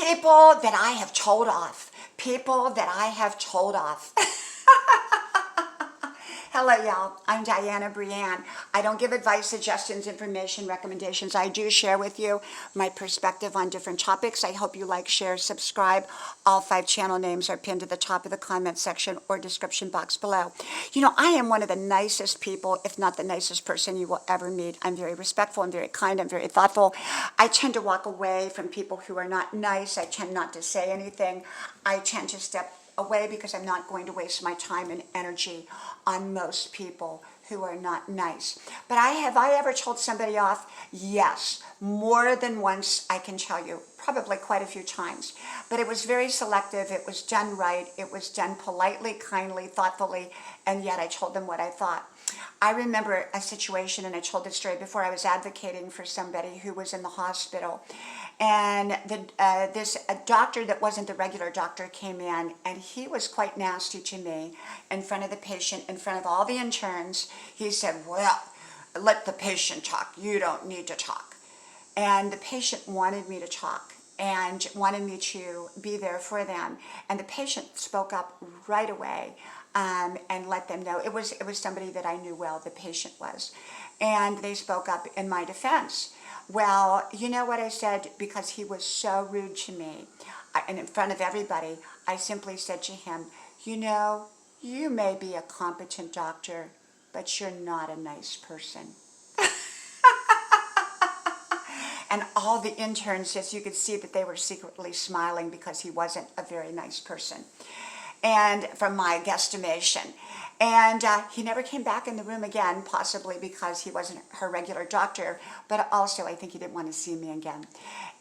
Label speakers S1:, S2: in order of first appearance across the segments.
S1: People that I have told off. People that I have told off. Hello, y'all. I'm Dianna, Brianne. I don't give advice, suggestions, information, recommendations. I do share with you my perspective on different topics. I hope you like, share, subscribe. All 5 channel names are pinned to the top of the comment section or description box below. You know, I am one of the nicest people, if not the nicest person you will ever meet. I'm very respectful. I'm very kind. I'm very thoughtful. I tend to walk away from people who are not nice. I tend not to say anything. I tend to step away because I'm not going to waste my time and energy on most people who are not nice. But have I ever told somebody off? Yes, more than once, I can tell you, probably quite a few times. But it was very selective. It was done right. It was done politely, kindly, thoughtfully, and yet I told them what I thought. I remember a situation, and I told this story before. I was advocating for somebody who was in the hospital, and this doctor that wasn't the regular doctor came in, and he was quite nasty to me in front of the patient, in front of all the interns. He said, well, let the patient talk. You don't need to talk. And the patient wanted me to talk and wanted me to be there for them. And the patient spoke up right away and let them know. It was somebody that I knew well, the patient was. And they spoke up in my defense. Well, you know what I said? Because he was so rude to me, and in front of everybody, I simply said to him, you know, you may be a competent doctor, but you're not a nice person. And all the interns, as you could see, that they were secretly smiling because he wasn't a very nice person, and from my guesstimation. And he never came back in the room again, possibly because he wasn't her regular doctor, but also I think he didn't want to see me again.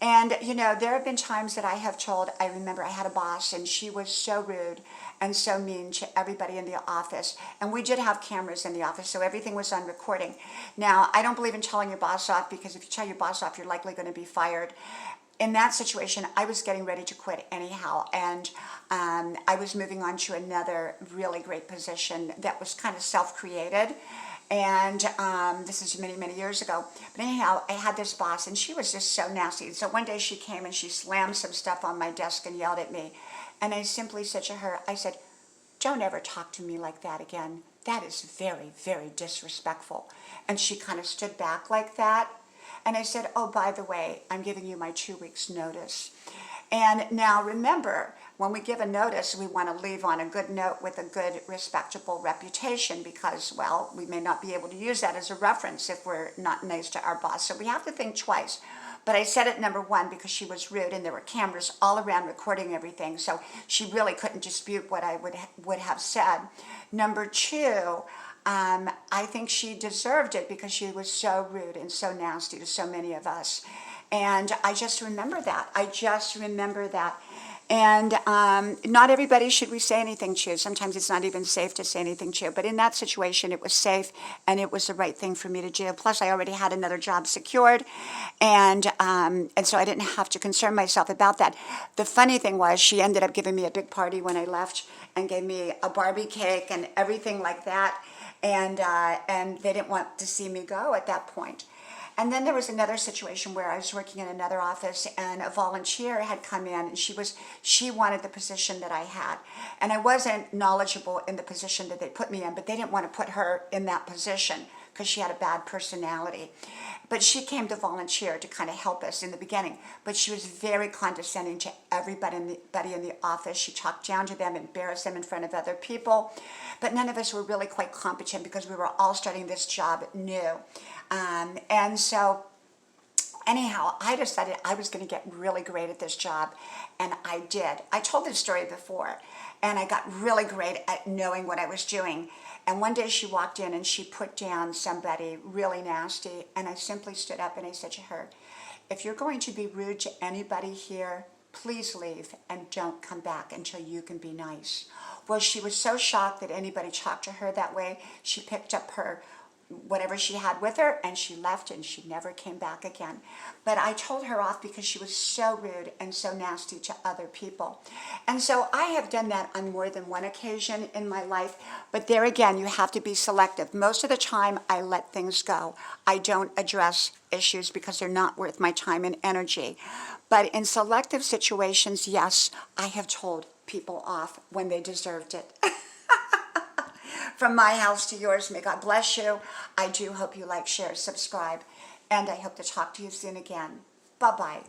S1: And, you know, there have been times that I remember I had a boss, and she was so rude and so mean to everybody in the office. And we did have cameras in the office, so everything was on recording. Now, I don't believe in telling your boss off, because if you tell your boss off, you're likely going to be fired. In that situation, I was getting ready to quit anyhow, and I was moving on to another really great position that was kind of self-created, and this is many, many years ago. But anyhow, I had this boss, and she was just so nasty. So one day she came and she slammed some stuff on my desk and yelled at me, and I simply said to her, I said, don't ever talk to me like that again. That is very, very disrespectful. And she kind of stood back like that. And I said, oh, by the way, I'm giving you my 2 weeks notice. And now remember, when we give a notice, we want to leave on a good note with a good, respectable reputation, because, well, we may not be able to use that as a reference if we're not nice to our boss. So we have to think twice. But I said it, number one, because she was rude, and there were cameras all around recording everything, so she really couldn't dispute what I would have said. Number two, I think she deserved it because she was so rude and so nasty to so many of us. And I just remember that. And not everybody should we say anything to. Sometimes it's not even safe to say anything to. But in that situation, it was safe, and it was the right thing for me to do. Plus, I already had another job secured, and so I didn't have to concern myself about that. The funny thing was, she ended up giving me a big party when I left, and gave me a Barbie cake and everything like that. And they didn't want to see me go at that point. And then there was another situation where I was working in another office, and a volunteer had come in, and she wanted the position that I had. And I wasn't knowledgeable in the position that they put me in, but they didn't want to put her in that position because she had a bad personality. But she came to volunteer to kind of help us in the beginning. But she was very condescending to everybody in the office. She talked down to them, embarrassed them in front of other people. But none of us were really quite competent because we were all starting this job new. And so anyhow, I decided I was going to get really great at this job, and I did. I told this story before, and I got really great at knowing what I was doing. And one day she walked in, and she put down somebody really nasty, and I simply stood up and I said to her, if you're going to be rude to anybody here, please leave and don't come back until you can be nice. Well, she was so shocked that anybody talked to her that way. She picked up her whatever she had with her, and she left, and she never came back again. But I told her off because she was so rude and so nasty to other people. And so I have done that on more than one occasion in my life, but there again, you have to be selective. Most of the time, I let things go. I don't address issues because they're not worth my time and energy. But in selective situations, yes, I have told people off when they deserved it. From my house to yours, may God bless you. I do hope you like, share, subscribe, and I hope to talk to you soon again. Bye-bye.